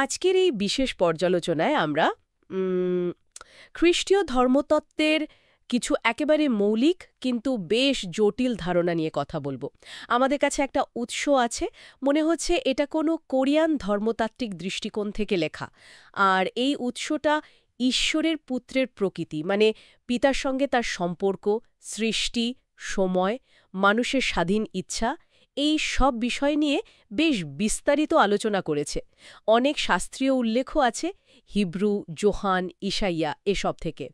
আজকের এই বিশেষ পর্যালোচনায় আমরা উম, খ্রিস্টীয় ধর্মতত্ত্বের কিছু একেবারে মৌলিক কিন্তু বেশ জটিল ধারণা নিয়ে কথা বলবো। আমাদের কাছে একটা উৎস আছে, মনে হচ্ছে এটা কোনো কোরিয়ান ধর্মতাত্ত্বিক দৃষ্টিকোণ থেকে লেখা। আর এই উৎসটা ঈশ্বরের পুত্রের প্রকৃতি, মানে পিতার সঙ্গে তার সম্পর্ক, সৃষ্টি, সময়, মানুষের স্বাধীন ইচ্ছা, এই সব বিষয় নিয়ে বেশ বিস্তারিত আলোচনা করেছে। অনেক শাস্ত্রীয় উল্লেখও আছে হিব্রু, যোহান, ইসাইয়া এসব থেকে।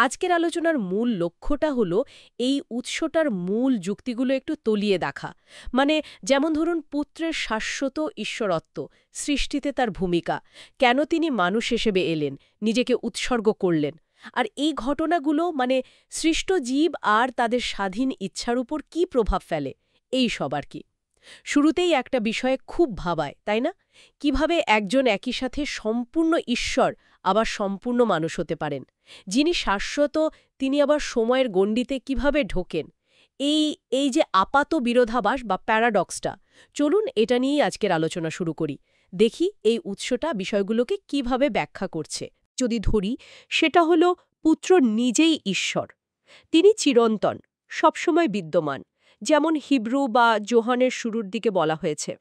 আজকের আলোচনার মূল লক্ষ্যটা হলো এই উৎসটার মূল যুক্তিগুলো একটু তলিয়ে দেখা। মানে যেমন ধরুন পুত্রের শাশ্বত ঈশ্বরত্ব, সৃষ্টিতে তার ভূমিকা, কেন তিনি মানুষ হিসেবে এলেন, নিজেকে উৎসর্গ করলেন, আর এই ঘটনাগুলো মানে সৃষ্ট জীব আর তাদের স্বাধীন ইচ্ছার উপর কী প্রভাব ফেলে, এই সব আর কি। শুরুতেই একটা বিষয়ে খুব ভাবায়, তাই না? কিভাবে একজন একই সাথে সম্পূর্ণ ঈশ্বর আবার সম্পূর্ণ মানুষ হতে পারেন? যিনি শাশ্বত, তিনি আবার সময়ের গণ্ডিতে কিভাবে ঢোকেন? এই এই যে আপাত বিরোধাভাস বা প্যারাডক্সটা, চলুন এটা নিয়েই আজকের আলোচনা শুরু করি। দেখি এই উৎসটা বিষয়গুলোকে কিভাবে ব্যাখ্যা করছে। যদি ধরি সেটা হলো পুত্র নিজেই ঈশ্বর, তিনি চিরন্তন, সবসময় বিদ্যমান, যেমন হিব্রু বা যোহানের শুরুর দিকে বলা হয়েছে।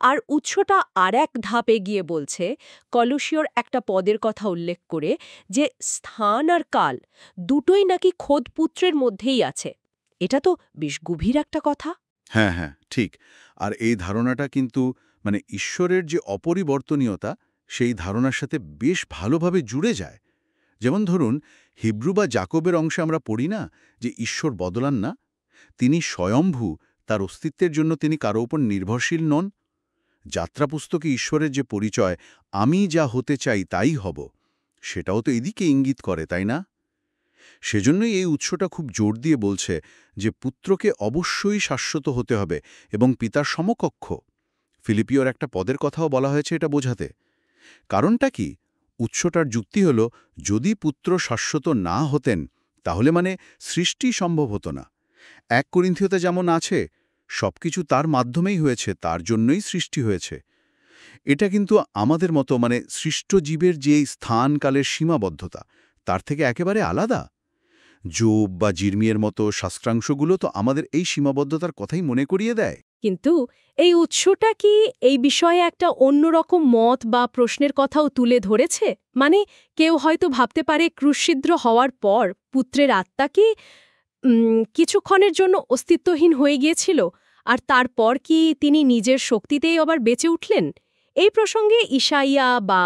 আর উৎসটা আর এক ধাপ এগিয়ে বলছে, কলসীয়র একটা পদের কথা উল্লেখ করে, যে স্থান আর কাল দুটোই নাকি খোদ পুত্রের মধ্যেই আছে। এটা তো বেশ গভীর একটা কথা। হ্যাঁ, হ্যাঁ, ঠিক। আর এই ধারণাটা কিন্তু ঈশ্বরের যে অপরিবর্তনীয়তা, সেই ধারণার সাথে বেশ ভালোভাবে জুড়ে যায়। যেমন ধরুন, হিব্রু বা জাকবের অংশে আমরা পড়ি না যে ঈশ্বর বদলান না, তিনি স্বয়ম্ভূ, তার অস্তিত্বের জন্য তিনি কারো উপর নির্ভরশীল নন। যাত্রা পুস্তকে ঈশ্বরের যে পরিচয়, আমি যা হতে চাই তাই হব, সেটাও তো এদিকে ইঙ্গিত করে, তাই না? সেজন্যই এই উৎসটা খুব জোর দিয়ে বলছে যে পুত্রকে অবশ্যই শাশ্বত হতে হবে এবং পিতার সমকক্ষ। ফিলিপিওর একটা পদের কথাও বলা হয়েছে এটা বোঝাতে। কারণটা কি? উৎসটার যুক্তি হল, যদি পুত্র শাশ্বত না হতেন তাহলে সৃষ্টি সম্ভব হতো না। ১ করিন্থীয়তে যেমন আছে, সবকিছু তার মাধ্যমেই হয়েছে, তার জন্যই সৃষ্টি হয়েছে। এটা কিন্তু আমাদের মতো সৃষ্ট জীবের যে স্থানকালের সীমাবদ্ধতা, তার থেকে একেবারে আলাদা। যোব বা জির্মিয়ের মতো শাস্ত্রাংশগুলো তো আমাদের এই সীমাবদ্ধতার কথাই মনে করিয়ে দেয়। কিন্তু এই উৎসটা কি এই বিষয়ে একটা অন্যরকম মত বা প্রশ্নের কথাও তুলে ধরেছে? মানে কেউ হয়তো ভাবতে পারে ক্রুশছিদ্র হওয়ার পর পুত্রের আত্মা কি কিছুক্ষণের জন্য অস্তিত্বহীন হয়ে গিয়েছিল, আর তারপর কি তিনি নিজের শক্তিতেই আবার বেঁচে উঠলেন? এই প্রসঙ্গে ঈশাইয়া বা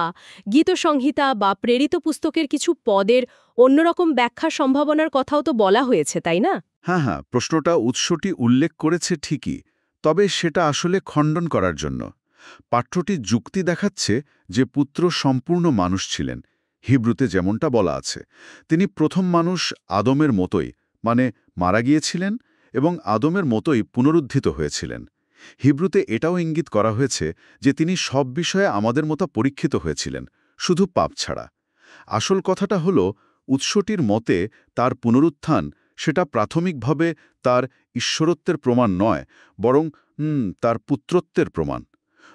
গীতসংহিতা বা প্রেরিত পুস্তকের কিছু পদের অন্যরকম ব্যাখ্যা সম্ভাবনার কথাও তো বলা হয়েছে, তাই না? হ্যাঁ, হ্যাঁ, প্রশ্নটা উৎসটি উল্লেখ করেছে ঠিকই, তবে সেটা আসলে খণ্ডন করার জন্য। পাঠ্যটি যুক্তি দেখাচ্ছে যে পুত্র সম্পূর্ণ মানুষ ছিলেন, হিব্রুতে যেমনটা বলা আছে। তিনি প্রথম মানুষ আদমের মতোই, মারা গিয়েছিলেন এবং আদমের মতোই পুনরুদ্ধিত হয়েছিলেন। হিব্রুতে এটাও ইঙ্গিত করা হয়েছে যে তিনি সব বিষয়ে আমাদের মতো পরীক্ষিত হয়েছিলেন, শুধু পাপ ছাড়া। আসল কথাটা হল, উৎসটির মতে তার পুনরুত্থান সেটা প্রাথমিকভাবে তার ঈশ্বরত্বের প্রমাণ নয়, বরং তার পুত্রত্বের প্রমাণ।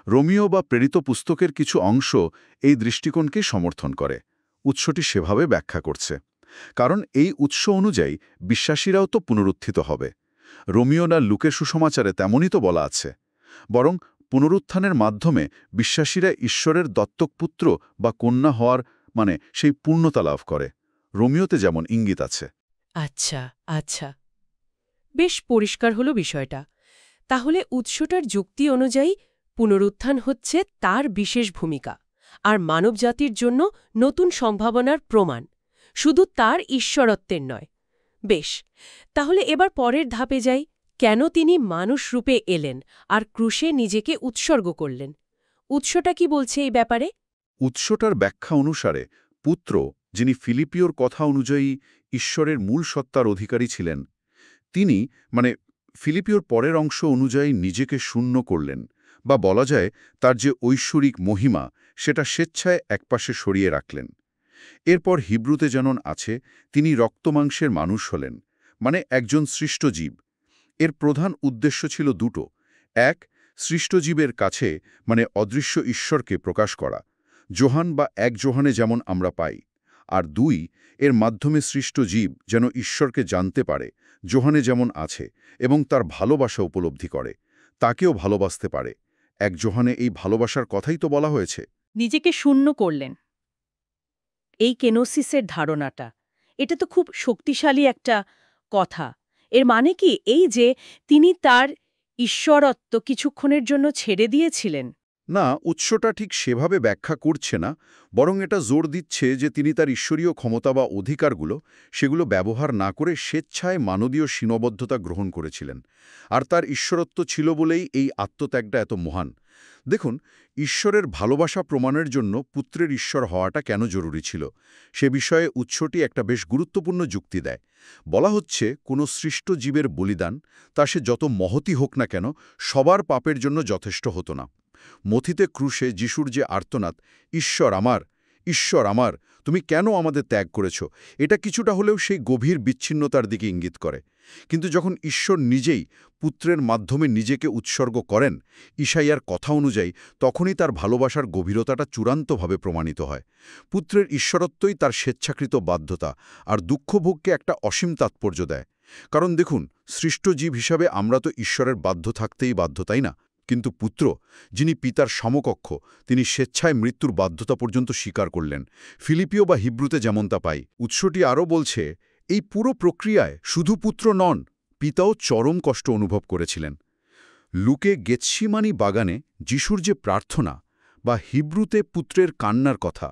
রোমিও বা প্রেরিত পুস্তকের কিছু অংশ এই দৃষ্টিকোণকে সমর্থন করে। উৎসটি সেভাবে ব্যাখ্যা করছে, কারণ এই উৎস অনুযায়ী বিশ্বাসীরাও তো পুনরুত্থিত হবে। রোমিও না লুকের সুসমাচারে তেমনই তো বলা আছে। বরং পুনরুত্থানের মাধ্যমে বিশ্বাসীরা ঈশ্বরের দত্তক পুত্র বা কন্যা হওয়ার সেই পূর্ণতা লাভ করে। রোমিওতে যেমন ইঙ্গিত আছে। আচ্ছা, আচ্ছা, বেশ পরিষ্কার হলো বিষয়টা। তাহলে উৎসটার যুক্তি অনুযায়ী পুনরুত্থান হচ্ছে তার বিশেষ ভূমিকা, আর মানবজাতির জন্য নতুন সম্ভাবনার প্রমাণ, শুধু তার ঈশ্বরত্বের নয়। বেশ, তাহলে এবার পরের ধাপে যাই। কেন তিনি মানুষ রূপে এলেন আর ক্রুশে নিজেকে উৎসর্গ করলেন? উৎসটা কি বলছে এই ব্যাপারে? উৎসটার ব্যাখ্যা অনুসারে পুত্র, যিনি ফিলিপিওর কথা অনুযায়ী ঈশ্বরের মূল সত্তার অধিকারী ছিলেন, তিনি ফিলিপিওর পরের অংশ অনুযায়ী নিজেকে শূন্য করলেন, বা বলা যায় তার যে ঐশ্বরিক মহিমা সেটা স্বেচ্ছায় একপাশে সরিয়ে রাখলেন। এরপর হিব্রুতে যেমন আছে, তিনি রক্তমাংসের মানুষ হলেন, একজন সৃষ্ট জীব। এর প্রধান উদ্দেশ্য ছিল দুটো। এক, সৃষ্টজীবের কাছে অদৃশ্য ঈশ্বরকে প্রকাশ করা, যোহান বা এক যোহানে যেমন আমরা পাই, আর ২ এর মাধ্যমে সৃষ্ট জীব যেন ঈশ্বরকে জানতে পারে, যোহানে যেমন আছে, এবং তার ভালোবাসা উপলব্ধি করে, তাকেও ভালোবাসতে পারে। এক যোহানে এই ভালোবাসার কথাই তো বলা হয়েছে। নিজেকে শূন্য করলেন, এই কেনোসিসের ধারণাটা, এটা তো খুব শক্তিশালী একটা কথা। এর মানে কি এই যে তিনি তার ঈশ্বরত্ব কিছুক্ষণের জন্য ছেড়ে দিয়েছিলেন? না, উৎসটা ঠিক সেভাবে ব্যাখ্যা করছে না, বরং এটা জোর দিচ্ছে যে তিনি তার ঈশ্বরীয় ক্ষমতা বা অধিকারগুলো সেগুলো ব্যবহার না করে স্বেচ্ছায় মানবীয় সীমাবদ্ধতা গ্রহণ করেছিলেন। আর তার ঈশ্বরত্ব ছিল বলেই এই আত্মত্যাগটা এত মহান। দেখুন, ঈশ্বরের ভালোবাসা প্রমাণের জন্য পুত্রের ঈশ্বর হওয়াটা কেন জরুরি ছিল, সে বিষয়ে উৎসটি একটা বেশ গুরুত্বপূর্ণ যুক্তি দেয়। বলা হচ্ছে, কোনো সৃষ্ট জীবের বলিদান, তা সে যত মহতি হোক না কেন, সবার পাপের জন্য যথেষ্ট হতো না। মথিতে ক্রুশে যিশুর যে আর্তনাদ, ঈশ্বর আমার, তুমি কেন আমাদের ত্যাগ করেছ, এটা কিছুটা হলেও সেই গভীর বিচ্ছিন্নতার দিকে ইঙ্গিত করে। কিন্তু যখন ঈশ্বর নিজেই পুত্রের মাধ্যমে নিজেকে উৎসর্গ করেন, ঈশাইয়ার কথা অনুযায়ী, তখনই তার ভালোবাসার গভীরতাটা চূড়ান্তভাবে প্রমাণিত হয়। পুত্রের ঈশ্বরত্বই তার স্বেচ্ছাকৃত বাধ্যতা, আর দুঃখভোগকে একটা অসীম তাৎপর্য দেয়। কারণ দেখুন, সৃষ্ট জীব হিসাবে আমরা তো ঈশ্বরের বাধ্য থাকতেই বাধ্য, তাই না? কিন্তু পুত্র, যিনি পিতার সমকক্ষ, তিনি স্বেচ্ছায় মৃত্যুর বাধ্যতা পর্যন্ত স্বীকার করলেন। ফিলিপিও বা হিব্রুতে যেমন তা পাই। উৎসটি আরও বলছে, এই পুরো প্রক্রিয়ায় শুধু পুত্র নন, পিতাও চরম কষ্ট অনুভব করেছিলেন। লুকে গেতসিমানি বাগানে যিশুর যে প্রার্থনা, বা হিব্রুতে পুত্রের কান্নার কথা,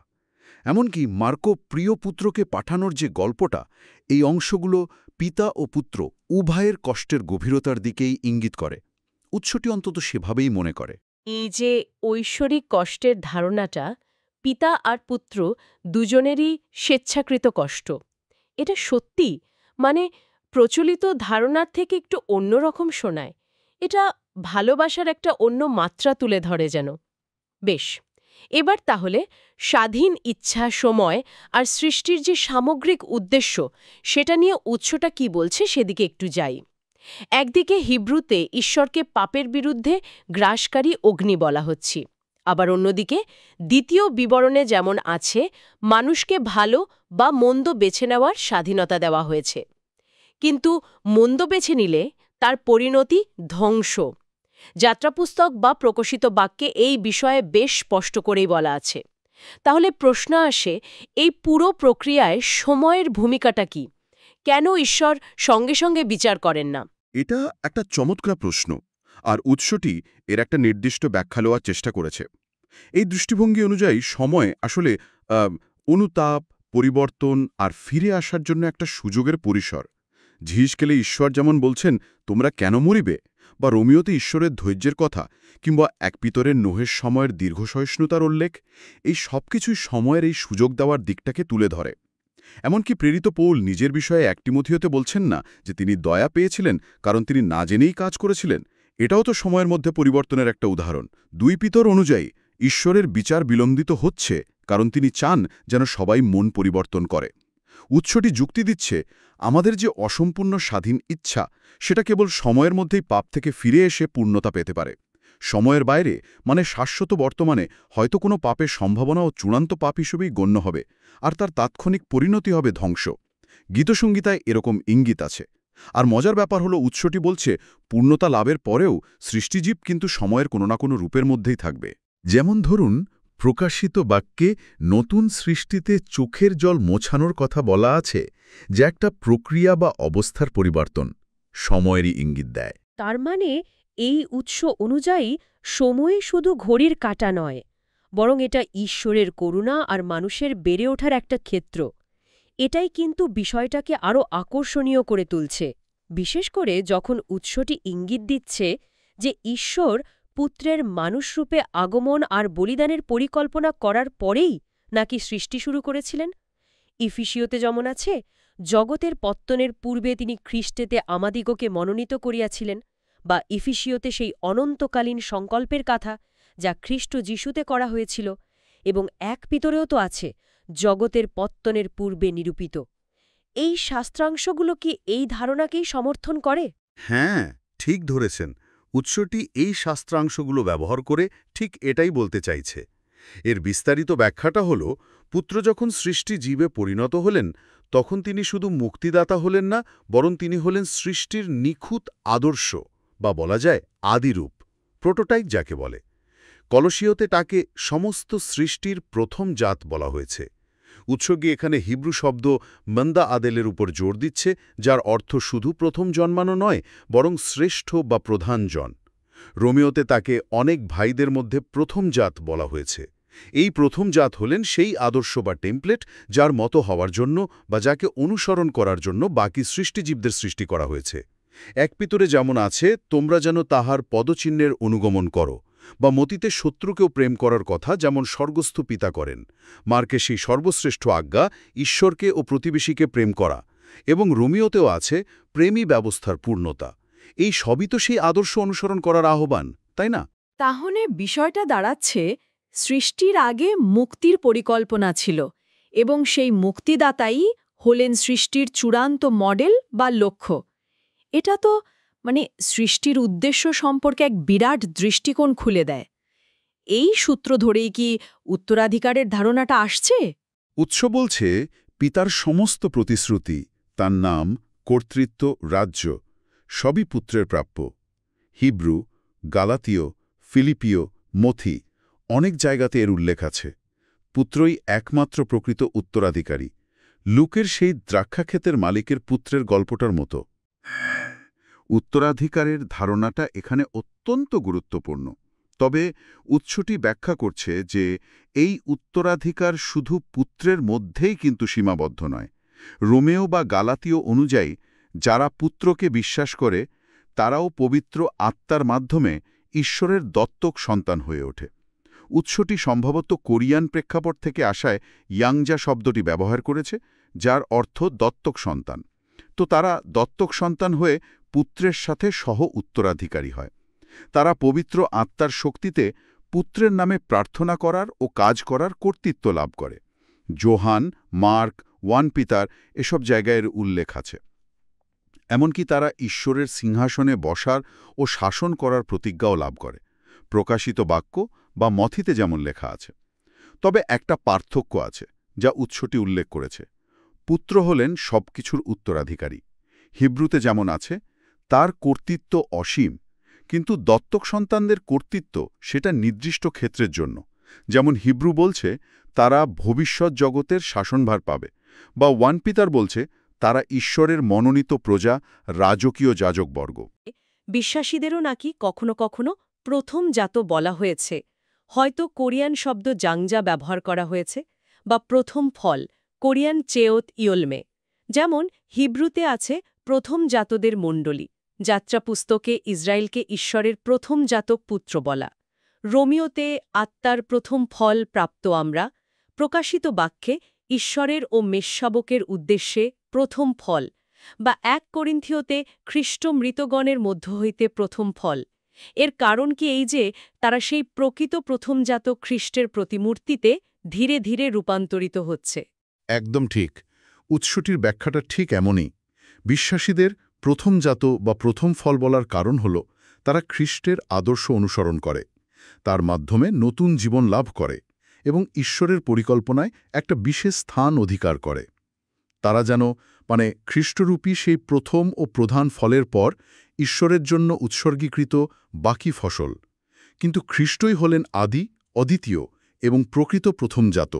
এমনকি মার্কো প্রিয় পুত্রকে পাঠানোর যে গল্পটা, এই অংশগুলো পিতা ও পুত্র উভয়ের কষ্টের গভীরতার দিকেই ইঙ্গিত করে। উৎসটি অন্তত সেভাবেই মনে করে। এই যে ঐশ্বরিক কষ্টের ধারণাটা, পিতা আর পুত্র দুজনেরই স্বেচ্ছাকৃত কষ্ট, এটা সত্যি, মানে প্রচলিত ধারণার থেকে একটু অন্যরকম শোনায়। এটা ভালোবাসার একটা অন্য মাত্রা তুলে ধরে যেন। বেশ, এবার তাহলে স্বাধীন ইচ্ছা, সময় আর সৃষ্টির যে সামগ্রিক উদ্দেশ্য, সেটা নিয়ে উৎসটা কি বলছে সেদিকে একটু যাই। একদিকে হিব্রুতে ঈশ্বরকে পাপের বিরুদ্ধে গ্রাসকারী অগ্নি বলা হচ্ছে, আবার অন্যদিকে দ্বিতীয় বিবরণে যেমন আছে, মানুষকে ভালো বা মন্দ বেছে নেওয়ার স্বাধীনতা দেওয়া হয়েছে। কিন্তু মন্দ বেছে নিলে তার পরিণতি ধ্বংস। যাত্রাপুস্তক বা প্রকাশিত বাক্যে এই বিষয়ে বেশ স্পষ্ট করেই বলা আছে। তাহলে প্রশ্ন আসে, এই পুরো প্রক্রিয়ায় সময়ের ভূমিকাটা কি? কেন ঈশ্বর সঙ্গে সঙ্গে বিচার করেন না? এটা একটা চমৎকার প্রশ্ন, আর উৎসটি এর একটা নির্দিষ্ট ব্যাখ্যা লওয়ার চেষ্টা করেছে। এই দৃষ্টিভঙ্গি অনুযায়ী সময় আসলে অনুতাপ, পরিবর্তন আর ফিরে আসার জন্য একটা সুযোগের পরিসর। ঝিসকেলে ঈশ্বর যেমন বলছেন, তোমরা কেন মরিবে, বা রোমিওতে ঈশ্বরের ধৈর্যের কথা, কিংবা এক পিতরের নোহের সময়ের দীর্ঘসহিষ্ণুতার উল্লেখ, এই সবকিছুই সময়ের এই সুযোগ দেওয়ার দিকটাকে তুলে ধরে। এমনকি প্রেরিত পৌল নিজের বিষয়ে ১ তিমথিওতে বলছেন না যে তিনি দয়া পেয়েছিলেন কারণ তিনি না জেনেই কাজ করেছিলেন? এটাও তো সময়ের মধ্যে পরিবর্তনের একটা উদাহরণ। ২ পিতর অনুযায়ী ঈশ্বরের বিচার বিলম্বিত হচ্ছে কারণ তিনি চান যেন সবাই মন পরিবর্তন করে। উৎসটি যুক্তি দিচ্ছে, আমাদের যে অসম্পূর্ণ স্বাধীন ইচ্ছা, সেটা কেবল সময়ের মধ্যেই পাপ থেকে ফিরে এসে পূর্ণতা পেতে পারে। সময়ের বাইরে, মানে শাশ্বত বর্তমানে, হয়তো কোনো পাপের সম্ভাবনা ও চূড়ান্ত পাপ হিসেবেই গণ্য হবে, আর তার তাৎক্ষণিক পরিণতি হবে ধ্বংস। গীতসংগীতায় এরকম ইঙ্গিত আছে। আর মজার ব্যাপার হলো, উৎসটি বলছে পূর্ণতা লাভের পরেও সৃষ্টিজীব কিন্তু সময়ের কোনো না কোনো রূপের মধ্যেই থাকবে। যেমন ধরুন, প্রকাশিত বাক্যে নতুন সৃষ্টিতে চোখের জল মোছানোর কথা বলা আছে, যা একটা প্রক্রিয়া বা অবস্থার পরিবর্তন, সময়েরই ইঙ্গিত দেয়। তার মানে এই উৎস অনুযায়ী সময় শুধু ঘড়ির কাঁটা নয়, বরং এটা ঈশ্বরের করুণা আর মানুষের বেড়ে ওঠার একটা ক্ষেত্র। এটাই কিন্তু বিষয়টাকে আরও আকর্ষণীয় করে তুলছে, বিশেষ করে যখন উৎসটি ইঙ্গিত দিচ্ছে যে ঈশ্বর পুত্রের মানুষরূপে আগমন আর বলিদানের পরিকল্পনা করার পরেই নাকি সৃষ্টি শুরু করেছিলেন। ইফিসীয়তে যেমন আছে, জগতের পত্তনের পূর্বে তিনি খ্রিস্টেতে আমাদিগকে মনোনীত করিয়াছিলেন, বা ইফিসীয়তে সেই অনন্তকালীন সংকল্পের কথা যা খ্রিস্ট যিশুতে করা হয়েছিল, এবং ১ পিতরেও তো আছে, জগতের পত্তনের পূর্বে নিরূপিত। এই শাস্ত্রাংশগুলো কি এই ধারণাকেই সমর্থন করে? হ্যাঁ, ঠিক ধরেছেন। উৎসটি এই শাস্ত্রাংশগুলো ব্যবহার করে ঠিক এটাই বলতে চাইছে। এর বিস্তারিত ব্যাখ্যাটা হল, পুত্র যখন সৃষ্টি জীবে পরিণত হলেন তখন তিনি শুধু মুক্তিদাতা হলেন না, বরং তিনি হলেন সৃষ্টির নিখুঁত আদর্শ, বা বলা যায় আদিরূপ, প্রোটোটাইপ যাকে বলে। কলসীয়তে তাকে সমস্ত সৃষ্টির প্রথম জাত বলা হয়েছে। উৎসর্গে এখানে হিব্রু শব্দ মন্দা আদেলের উপর জোর দিচ্ছে, যার অর্থ শুধু প্রথম জন্মানো নয়, বরং শ্রেষ্ঠ বা প্রধান জন। রোমিওতে তাকে অনেক ভাইদের মধ্যে প্রথম জাত বলা হয়েছে। এই প্রথম জাত হলেন সেই আদর্শ বা টেমপ্লেট যার মতো হওয়ার জন্য বা যাকে অনুসরণ করার জন্য বাকি সৃষ্টিজীবদের সৃষ্টি করা হয়েছে। এক পিতরে যেমন আছে, তোমরা যেন তাহার পদচিহ্নের অনুগমন করো, বা মতিতে শত্রুকেও প্রেম করার কথা যেমন স্বর্গস্থ পিতা করেন। মার্কে সেই সর্বশ্রেষ্ঠ আজ্ঞা, ঈশ্বরকে ও প্রতিবেশীকে প্রেম করা। এবং রোমিওতেও আছে প্রেমী ব্যবস্থার পূর্ণতা। এই সবই তো সেই আদর্শ অনুসরণ করার আহ্বান, তাই না? তাহলে বিষয়টা দাঁড়াচ্ছে, সৃষ্টির আগে মুক্তির পরিকল্পনা ছিল, এবং সেই মুক্তিদাতাই হলেন সৃষ্টির চূড়ান্ত মডেল বা লক্ষ্য। এটা তো সৃষ্টির উদ্দেশ্য সম্পর্কে এক বিরাট দৃষ্টিকোণ খুলে দেয়। এই সূত্র ধরেই কি উত্তরাধিকারের ধারণাটা আসছে? উৎস বলছে, পিতার সমস্ত প্রতিশ্রুতি, তার নাম, কর্তৃত্ব, রাজ্য, সবই পুত্রের প্রাপ্য। হিব্রু, গালাতীয়, ফিলিপীয়, মথি অনেক জায়গাতে এর উল্লেখ আছে। পুত্রই একমাত্র প্রকৃত উত্তরাধিকারী। লুকের সেই দ্রাক্ষাক্ষেতের মালিকের পুত্রের গল্পটার মতো। উত্তরাধিকারের ধারণাটা এখানে অত্যন্ত গুরুত্বপূর্ণ। তবে উৎসটি ব্যাখ্যা করছে যে এই উত্তরাধিকার শুধু পুত্রের মধ্যেই কিন্তু সীমাবদ্ধ নয়। রোমেও বা গালাতীয় অনুযায়ী যারা পুত্রকে বিশ্বাস করে তারাও পবিত্র আত্মার মাধ্যমে ঈশ্বরের দত্তক সন্তান হয়ে ওঠে। উৎসটি সম্ভবত কোরিয়ান প্রেক্ষাপট থেকে আসায় ইয়াংজা শব্দটি ব্যবহার করেছে, যার অর্থ দত্তক সন্তান। তো তারা দত্তক সন্তান হয়ে পুত্রের সাথে সহ উত্তরাধিকারী হয়। তারা পবিত্র আত্মার শক্তিতে পুত্রের নামে প্রার্থনা করার ও কাজ করার কর্তৃত্ব লাভ করে। যোহান, মার্ক, 1 পিটার এসব জায়গায় এর উল্লেখ আছে। এমনকি তারা ঈশ্বরের সিংহাসনে বসার ও শাসন করার প্রতিজ্ঞাও লাভ করে, প্রকাশিত বাক্য বা মথিতে যেমন লেখা আছে। তবে একটা পার্থক্য আছে যা উৎসটি উল্লেখ করেছে। পুত্র হলেন সবকিছুর উত্তরাধিকারী। হিব্রুতে যেমন আছে, তার কর্তৃত্ব অসীম, কিন্তু দত্তক সন্তানদের কর্তৃত্ব সেটা নির্দিষ্ট ক্ষেত্রের জন্য। যেমন হিব্রু বলছে তারা ভবিষ্যৎ জগতের শাসনভার পাবে, বা 1 পিটার বলছে তারা ঈশ্বরের মনোনীত প্রজা, রাজকীয় যাজকবর্গ। বিশ্বাসীদেরও নাকি কখনো কখনো প্রথম জাত বলা হয়েছে। হয়তো কোরিয়ান শব্দ জাংজা ব্যবহার করা হয়েছে, বা প্রথম ফল, কোরিয়ান চেয়ত ইয়লমে। যেমন হিব্রুতে আছে প্রথম জাতদের মণ্ডলী। যাত্রা পুস্তকে ইসরায়েলকে ঈশ্বরের প্রথম জাতক পুত্র বলা। রোমিওতে আত্মার প্রথম ফল প্রাপ্ত আমরা। প্রকাশিত বাক্যে ঈশ্বরের ও মেষশাবকের উদ্দেশ্যে প্রথম ফল, বা 1 করিন্থীয়তে খ্রিস্ট মৃতগণের মধ্য হইতে প্রথম ফল। এর কারণ কি এই যে তারা সেই প্রকৃত প্রথমজাত খ্রিস্টের প্রতিমূর্তিতে ধীরে ধীরে রূপান্তরিত হচ্ছে। একদম ঠিক। উৎসটির ব্যাখ্যাটা ঠিক এমনই। বিশ্বাসীদের প্রথমজাত বা প্রথম ফল বলার কারণ হল তারা খ্রিস্টের আদর্শ অনুসরণ করে, তার মাধ্যমে নতুন জীবন লাভ করে এবং ঈশ্বরের পরিকল্পনায় একটা বিশেষ স্থান অধিকার করে। তারা যেন খ্রিস্টরূপী সেই প্রথম ও প্রধান ফলের পর ঈশ্বরের জন্য উৎসর্গীকৃত বাকি ফসল। কিন্তু খ্রিস্টই হলেন আদি, অদ্বিতীয় এবং প্রকৃত প্রথমজাত,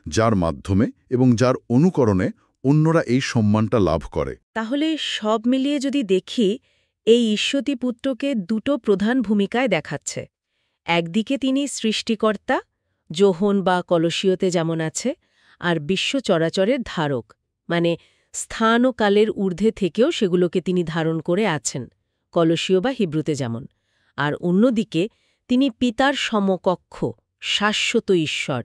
যার মাধ্যমে এবং যার অনুকরণে অন্যরা এই সম্মানটা লাভ করে। তাহলে সব মিলিয়ে যদি দেখি, এই ঈশ্বরী পুত্রকে 2টো প্রধান ভূমিকায় দেখাচ্ছে। একদিকে তিনি সৃষ্টিকর্তা, যোহন বা কলসীয়তে যেমন আছে, আর বিশ্ব চরাচরের ধারক, স্থান ও কালের ঊর্ধ্বে থেকেও সেগুলোকে তিনি ধারণ করে আছেন, কলসীয় বা হিব্রুতে যেমন। আর অন্যদিকে তিনি পিতার সমকক্ষ, শাশ্বত ঈশ্বর,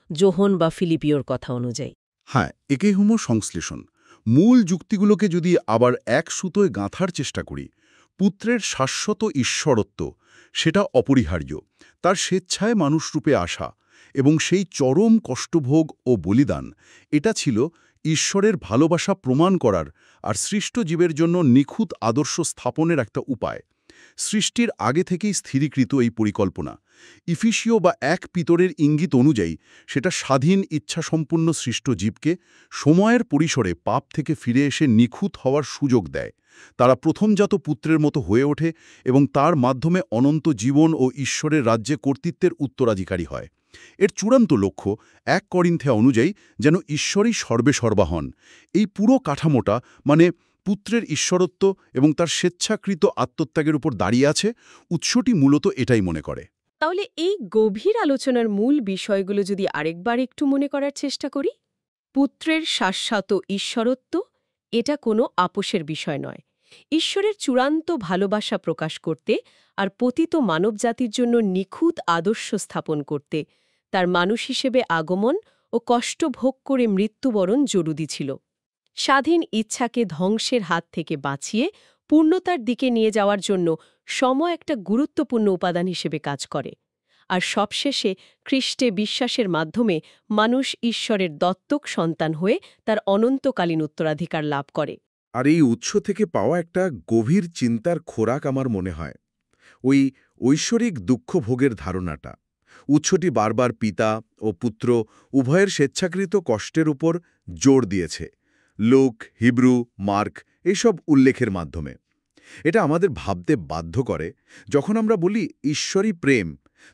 যোহন বা ফিলিপিওর কথা অনুযায়ী। হ্যাঁ, একেই হলো সংশ্লেষণ। মূল যুক্তিগুলোকে যদি আবার এক সুতোয় গাঁথার চেষ্টা করি, পুত্রের শাশ্বত ঈশ্বরত্ব সেটা অপরিহার্য, তার স্বেচ্ছায় মানুষরূপে আসা এবং সেই চরম কষ্টভোগ ও বলিদান, এটা ছিল ঈশ্বরের ভালোবাসা প্রমাণ করার আর সৃষ্ট জীবের জন্য নিখুঁত আদর্শ স্থাপনের একটা উপায়। সৃষ্টির আগে থেকেই স্থিরীকৃত এই পরিকল্পনা। ইফিসীয় বা ১ পিতরের ইঙ্গিত অনুযায়ী সেটা স্বাধীন ইচ্ছাসম্পন্ন সৃষ্ট জীবকে সময়ের পরিসরে পাপ থেকে ফিরে এসে নিখুঁত হওয়ার সুযোগ দেয়। তারা প্রথমজাত পুত্রের মতো হয়ে ওঠে এবং তার মাধ্যমে অনন্ত জীবন ও ঈশ্বরের রাজ্যে কর্তৃত্বের উত্তরাধিকারী হয়। এর চূড়ান্ত লক্ষ্য ১ করিন্থে অনুযায়ী যেন ঈশ্বরই সর্বেসর্বা হন। এই পুরো কাঠামোটা মানে পুত্রের ঈশ্বরত্ব এবং তার স্বেচ্ছাকৃত আত্মত্যাগের উপর দাঁড়িয়ে আছে। উৎসটি মূলত এটাই মনে করে। তাহলে এই গভীর আলোচনার মূল বিষয়গুলো যদি আরেকবার একটু মনে করার চেষ্টা করি, পুত্রের শাশ্বত ঈশ্বরত্ব এটা কোনো আপোষের বিষয় নয়। ঈশ্বরের চূড়ান্ত ভালোবাসা প্রকাশ করতে আর পতিত মানবজাতির জন্য নিখুঁত আদর্শ স্থাপন করতে তার মানুষ হিসেবে আগমন ও কষ্ট ভোগ করে মৃত্যুবরণ জরুরি ছিল। স্বাধীন ইচ্ছাকে ধ্বংসের হাত থেকে বাঁচিয়ে পূর্ণতার দিকে নিয়ে যাওয়ার জন্য সময় একটা গুরুত্বপূর্ণ উপাদান হিসেবে কাজ করে। আর সবশেষে খ্রিস্টে বিশ্বাসের মাধ্যমে মানুষ ঈশ্বরের দত্তক সন্তান হয়ে তার অনন্তকালীন উত্তরাধিকার লাভ করে। আর এই উৎস থেকে পাওয়া একটা গভীর চিন্তার খোরাক আমার মনে হয় ওই ঐশ্বরিক দুঃখভোগের ধারণাটা। উৎসটি বারবার পিতা ও পুত্র উভয়ের স্বেচ্ছাকৃত কষ্টের উপর জোর দিয়েছে, লুক, হিব্রু, মার্ক এইসব উল্লেখের মাধ্যমে। এটা আমাদের ভাবতে বাধ্য করে, যখন আমরা বলি ঈশ্বরই প্রেম,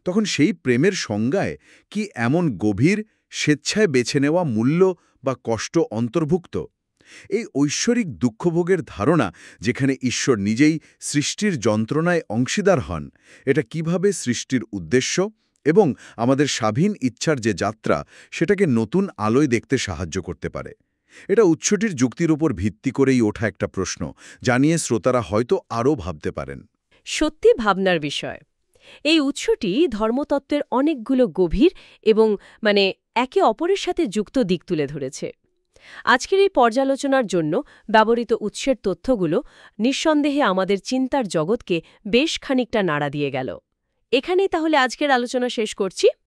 তখন সেই প্রেমের সংজ্ঞায় কি এমন গভীর স্বেচ্ছায় বেছে নেওয়া মূল্য বা কষ্ট অন্তর্ভুক্ত? এই ঐশ্বরিক দুঃখভোগের ধারণা, যেখানে ঈশ্বর নিজেই সৃষ্টির যন্ত্রণায় অংশীদার হন, এটা কিভাবে সৃষ্টির উদ্দেশ্য এবং আমাদের স্বাধীন ইচ্ছার যে যাত্রা সেটাকে নতুন আলোয় দেখতে সাহায্য করতে পারে? এটা উৎসটির যুক্তির উপর ভিত্তি করেই ওঠা একটা প্রশ্ন, জানিয়ে শ্রোতারা হয়তো আরও ভাবতে পারেন। সত্যি ভাবনার বিষয়। এই উৎসটি ধর্মতত্ত্বের অনেকগুলো গভীর এবং একে অপরের সাথে যুক্ত দিক তুলে ধরেছে। আজকের এই পর্যালোচনার জন্য ব্যবহৃত উৎসের তথ্যগুলো নিঃসন্দেহে আমাদের চিন্তার জগৎকে বেশ খানিকটা নাড়া দিয়ে গেল। এখানেই তাহলে আজকের আলোচনা শেষ করছি।